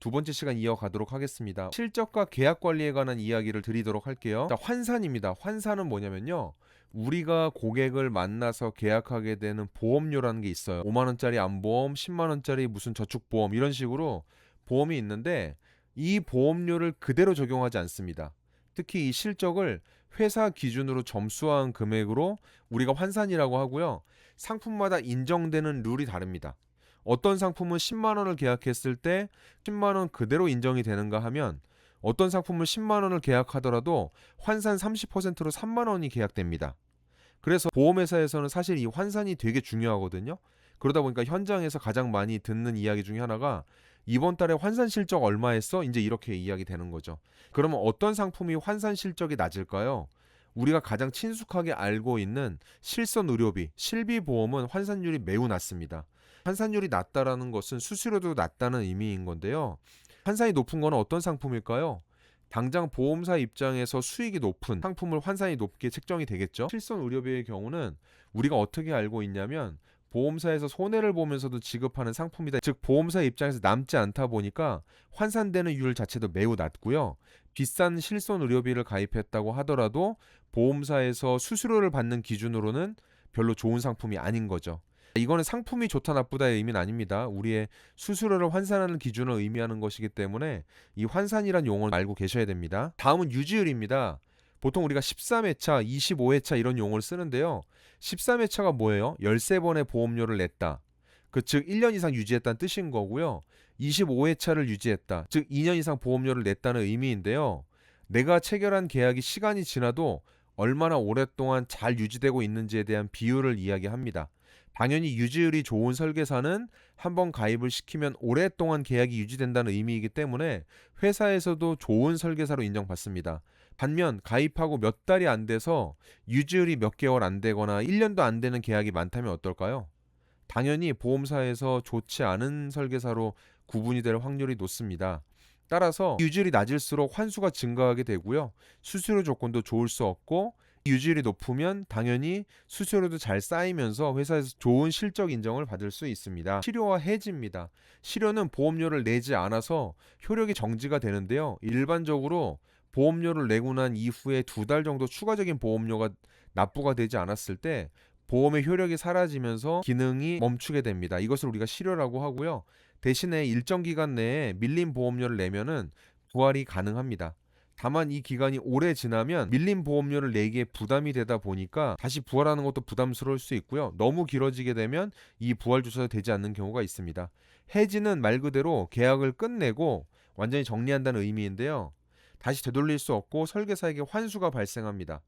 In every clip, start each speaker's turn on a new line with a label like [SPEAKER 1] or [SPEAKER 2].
[SPEAKER 1] 두 번째 시간 이어가도록 하겠습니다. 실적과 계약 관리에 관한 이야기를 드리도록 할게요. 자, 환산입니다. 환산은 뭐냐면요. 우리가 고객을 만나서 계약하게 되는 보험료라는 게 있어요. 5만 원짜리 암보험, 10만 원짜리 무슨 저축보험 이런 식으로 보험이 있는데 이 보험료를 그대로 적용하지 않습니다. 특히 이 실적을 회사 기준으로 점수화한 금액으로 우리가 환산이라고 하고요. 상품마다 인정되는 룰이 다릅니다. 어떤 상품은 10만 원을 계약했을 때 10만 원 그대로 인정이 되는가 하면 어떤 상품을 10만 원을 계약하더라도 환산 30%로 3만 원이 계약됩니다. 그래서 보험회사에서는 사실 이 환산이 되게 중요하거든요. 그러다 보니까 현장에서 가장 많이 듣는 이야기 중에 하나가 이번 달에 환산 실적 얼마 했어? 이제 이렇게 이야기 되는 거죠. 그러면 어떤 상품이 환산 실적이 낮을까요? 우리가 가장 친숙하게 알고 있는 실손 의료비, 실비보험은 환산율이 매우 낮습니다. 환산율이 낮다라는 것은 수수료도 낮다는 의미인 건데요. 환산이 높은 건 어떤 상품일까요? 당장 보험사 입장에서 수익이 높은 상품을 환산이 높게 책정이 되겠죠. 실손 의료비의 경우는 우리가 어떻게 알고 있냐면 보험사에서 손해를 보면서도 지급하는 상품이다. 즉 보험사 입장에서 남지 않다 보니까 환산되는 율 자체도 매우 낮고요. 비싼 실손 의료비를 가입했다고 하더라도 보험사에서 수수료를 받는 기준으로는 별로 좋은 상품이 아닌 거죠. 이거는 상품이 좋다 나쁘다의 의미는 아닙니다. 우리의 수수료를 환산하는 기준을 의미하는 것이기 때문에 이 환산이란 용어를 알고 계셔야 됩니다. 다음은 유지율입니다. 보통 우리가 13회차, 25회차 이런 용어를 쓰는데요. 13회차가 뭐예요? 13번의 보험료를 냈다. 즉 1년 이상 유지했다는 뜻인 거고요. 25회차를 유지했다. 즉 2년 이상 보험료를 냈다는 의미인데요. 내가 체결한 계약이 시간이 지나도 얼마나 오랫동안 잘 유지되고 있는지에 대한 비율을 이야기합니다. 당연히 유지율이 좋은 설계사는 한번 가입을 시키면 오랫동안 계약이 유지된다는 의미이기 때문에 회사에서도 좋은 설계사로 인정받습니다. 반면 가입하고 몇 달이 안 돼서 유지율이 몇 개월 안 되거나 1년도 안 되는 계약이 많다면 어떨까요? 당연히 보험사에서 좋지 않은 설계사로 구분이 될 확률이 높습니다. 따라서 유지율이 낮을수록 환수가 증가하게 되고요. 수수료 조건도 좋을 수 없고 유지율이 높으면 당연히 수수료도 잘 쌓이면서 회사에서 좋은 실적 인정을 받을 수 있습니다. 실효와 해지입니다. 실효는 보험료를 내지 않아서 효력이 정지가 되는데요. 일반적으로 보험료를 내고 난 이후에 2달 정도 추가적인 보험료가 납부가 되지 않았을 때 보험의 효력이 사라지면서 기능이 멈추게 됩니다. 이것을 우리가 실효라고 하고요. 대신에 일정 기간 내에 밀린 보험료를 내면은 부활이 가능합니다. 다만 이 기간이 오래 지나면 밀린 보험료를 내기에 부담이 되다 보니까 다시 부활하는 것도 부담스러울 수 있고요. 너무 길어지게 되면 이 부활조차도 되지 않는 경우가 있습니다. 해지는 말 그대로 계약을 끝내고 완전히 정리한다는 의미인데요. 다시 되돌릴 수 없고 설계사에게 환수가 발생합니다.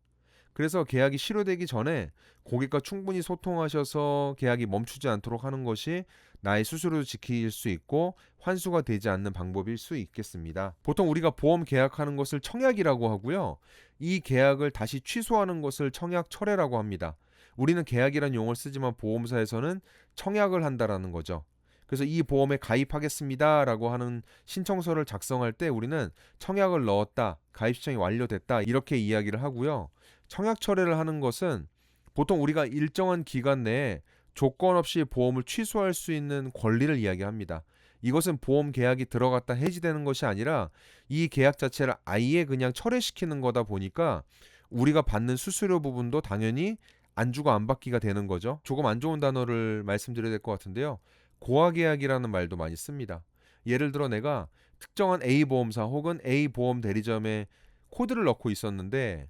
[SPEAKER 1] 그래서 계약이 실효되기 전에 고객과 충분히 소통하셔서 계약이 멈추지 않도록 하는 것이 나의 수수료도 지킬 수 있고 환수가 되지 않는 방법일 수 있겠습니다. 보통 우리가 보험 계약하는 것을 청약이라고 하고요. 이 계약을 다시 취소하는 것을 청약 철회라고 합니다. 우리는 계약이라는 용어를 쓰지만 보험사에서는 청약을 한다라는 거죠. 그래서 이 보험에 가입하겠습니다라고 하는 신청서를 작성할 때 우리는 청약을 넣었다, 가입 신청이 완료됐다 이렇게 이야기를 하고요. 청약 철회를 하는 것은 보통 우리가 일정한 기간 내에 조건 없이 보험을 취소할 수 있는 권리를 이야기합니다. 이것은 보험 계약이 들어갔다 해지되는 것이 아니라 이 계약 자체를 아예 그냥 철회시키는 거다 보니까 우리가 받는 수수료 부분도 당연히 안 주고 안 받기가 되는 거죠. 조금 안 좋은 단어를 말씀드려야 될 것 같은데요. 고화 계약이라는 말도 많이 씁니다. 예를 들어 내가 특정한 A 보험사 혹은 A 보험 대리점에 코드를 넣고 있었는데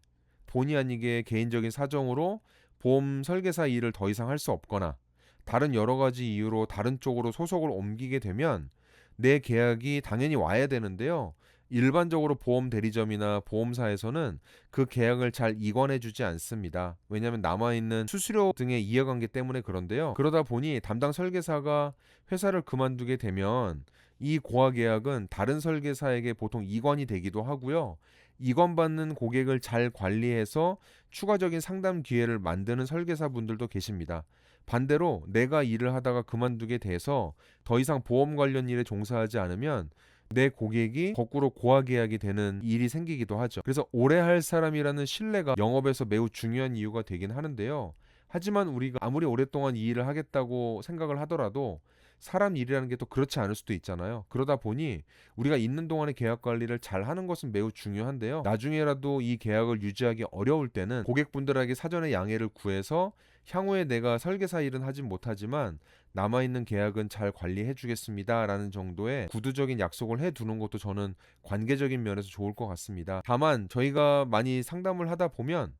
[SPEAKER 1] 본의 아니게 개인적인 사정으로 보험 설계사 일을 더 이상 할 수 없거나 다른 여러 가지 이유로 다른 쪽으로 소속을 옮기게 되면 내 계약이 당연히 와야 되는데요. 일반적으로 보험 대리점이나 보험사에서는 그 계약을 잘 이관해 주지 않습니다. 왜냐하면 남아있는 수수료 등의 이해관계 때문에 그런데요. 그러다 보니 담당 설계사가 회사를 그만두게 되면 이 고하 계약은 다른 설계사에게 보통 이관이 되기도 하고요. 이관받는 고객을 잘 관리해서 추가적인 상담 기회를 만드는 설계사분들도 계십니다. 반대로 내가 일을 하다가 그만두게 돼서 더 이상 보험 관련 일에 종사하지 않으면 내 고객이 거꾸로 고하 계약이 되는 일이 생기기도 하죠. 그래서 오래 할 사람이라는 신뢰가 영업에서 매우 중요한 이유가 되긴 하는데요. 하지만 우리가 아무리 오랫동안 이 일을 하겠다고 생각을 하더라도 사람 일이라는 게 또 그렇지 않을 수도 있잖아요. 그러다 보니 우리가 있는 동안의 계약 관리를 잘 하는 것은 매우 중요한데요. 나중에라도 이 계약을 유지하기 어려울 때는 고객분들에게 사전에 양해를 구해서 향후에 내가 설계사 일은 하진 못하지만 남아있는 계약은 잘 관리해 주겠습니다 라는 정도의 구두적인 약속을 해두는 것도 저는 관계적인 면에서 좋을 것 같습니다. 다만 저희가 많이 상담을 하다 보면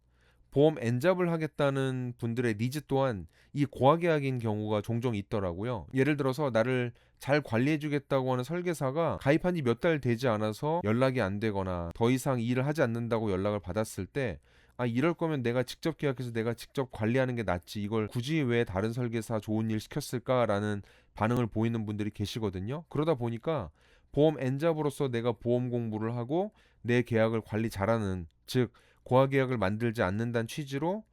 [SPEAKER 1] 보험 엔잡을 하겠다는 분들의 니즈 또한 이 고하계약인 경우가 종종 있더라고요. 예를 들어서 나를 잘 관리해주겠다고 하는 설계사가 가입한 지 몇 달 되지 않아서 연락이 안 되거나 더 이상 일을 하지 않는다고 연락을 받았을 때 이럴 거면 내가 직접 계약해서 내가 직접 관리하는 게 낫지 이걸 굳이 왜 다른 설계사 좋은 일 시켰을까라는 반응을 보이는 분들이 계시거든요. 그러다 보니까 보험 엔잡으로서 내가 보험 공부를 하고 내 계약을 관리 잘하는, 즉 고하계약을 만들지 않는다는 취지로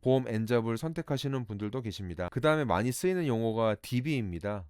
[SPEAKER 1] 보험 엔잡을 선택하시는 분들도 계십니다. 그 다음에 많이 쓰이는 용어가 DB입니다.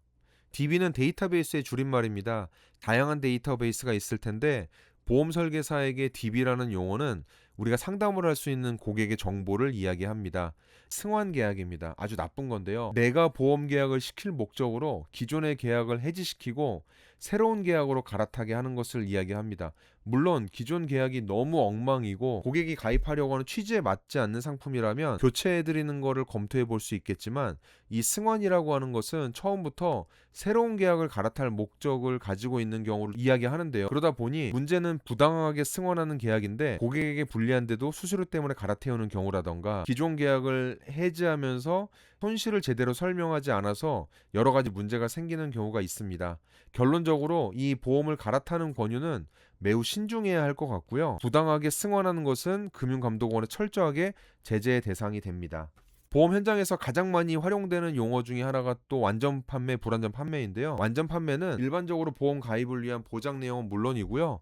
[SPEAKER 1] DB는 데이터베이스의 줄임말입니다. 다양한 데이터베이스가 있을 텐데 보험 설계사에게 DB라는 용어는 우리가 상담을 할 수 있는 고객의 정보를 이야기합니다. 승환 계약입니다. 아주 나쁜 건데요. 내가 보험 계약을 시킬 목적으로 기존의 계약을 해지시키고 새로운 계약으로 갈아타게 하는 것을 이야기합니다. 물론 기존 계약이 너무 엉망이고 고객이 가입하려고 하는 취지에 맞지 않는 상품이라면 교체해드리는 것을 검토해 볼 수 있겠지만 이 승환이라고 하는 것은 처음부터 새로운 계약을 갈아탈 목적을 가지고 있는 경우를 이야기하는데요. 그러다 보니 문제는 부당하게 승환하는 계약인데 고객에게 불리한데도 수수료 때문에 갈아태우는 경우라던가 기존 계약을 해지하면서 손실을 제대로 설명하지 않아서 여러 가지 문제가 생기는 경우가 있습니다. 결론적으로 이 보험을 갈아타는 권유는 매우 신중해야 할 것 같고요. 부당하게 승환하는 것은 금융감독원에 철저하게 제재의 대상이 됩니다. 보험 현장에서 가장 많이 활용되는 용어 중에 하나가 또 완전 판매, 불완전 판매인데요. 완전 판매는 일반적으로 보험 가입을 위한 보장 내용은 물론이고요.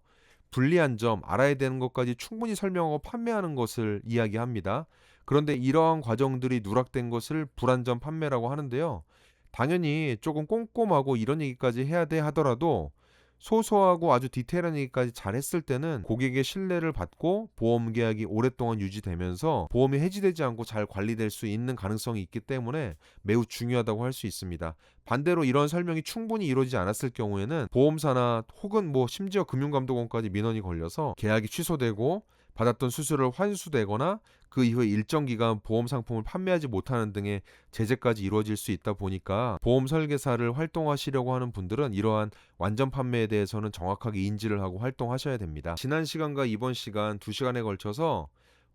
[SPEAKER 1] 불리한 점, 알아야 되는 것까지 충분히 설명하고 판매하는 것을 이야기합니다. 그런데 이러한 과정들이 누락된 것을 불완전 판매라고 하는데요. 당연히 조금 꼼꼼하고 이런 얘기까지 해야 돼 하더라도 소소하고 아주 디테일한 얘기까지 잘 했을 때는 고객의 신뢰를 받고 보험 계약이 오랫동안 유지되면서 보험이 해지되지 않고 잘 관리될 수 있는 가능성이 있기 때문에 매우 중요하다고 할 수 있습니다. 반대로 이런 설명이 충분히 이루어지지 않았을 경우에는 보험사나 혹은 심지어 금융감독원까지 민원이 걸려서 계약이 취소되고 받았던 수수료를 환수되거나 그 이후에 일정 기간 보험 상품을 판매하지 못하는 등의 제재까지 이루어질 수 있다 보니까 보험 설계사를 활동하시려고 하는 분들은 이러한 완전 판매에 대해서는 정확하게 인지를 하고 활동하셔야 됩니다. 지난 시간과 이번 시간 2시간에 걸쳐서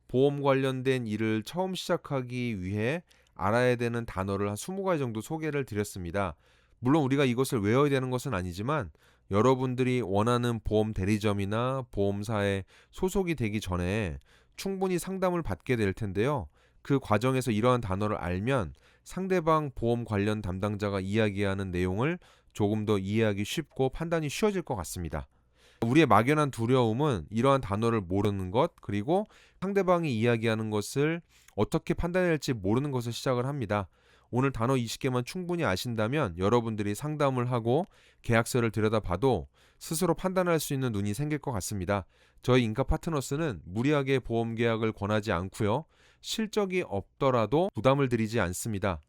[SPEAKER 1] 보험 관련된 일을 처음 시작하기 위해 알아야 되는 단어를 한 20가지 정도 소개를 드렸습니다. 물론 우리가 이것을 외워야 되는 것은 아니지만 여러분들이 원하는 보험 대리점이나 보험사에 소속이 되기 전에 충분히 상담을 받게 될 텐데요. 그 과정에서 이러한 단어를 알면 상대방 보험 관련 담당자가 이야기하는 내용을 조금 더 이해하기 쉽고 판단이 쉬워질 것 같습니다. 우리의 막연한 두려움은 이러한 단어를 모르는 것, 그리고 상대방이 이야기하는 것을 어떻게 판단해야 할지 모르는 것을 시작을 합니다. 오늘 단어 20개만 충분히 아신다면 여러분들이 상담을 하고 계약서를 들여다봐도 스스로 판단할 수 있는 눈이 생길 것 같습니다. 저희 인카 파트너스는 무리하게 보험 계약을 권하지 않고요. 실적이 없더라도 부담을 드리지 않습니다.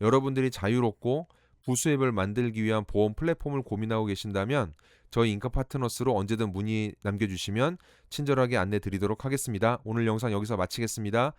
[SPEAKER 1] 여러분들이 자유롭고 부수입을 만들기 위한 보험 플랫폼을 고민하고 계신다면 저희 인카 파트너스로 언제든 문의 남겨주시면 친절하게 안내 드리도록 하겠습니다. 오늘 영상 여기서 마치겠습니다.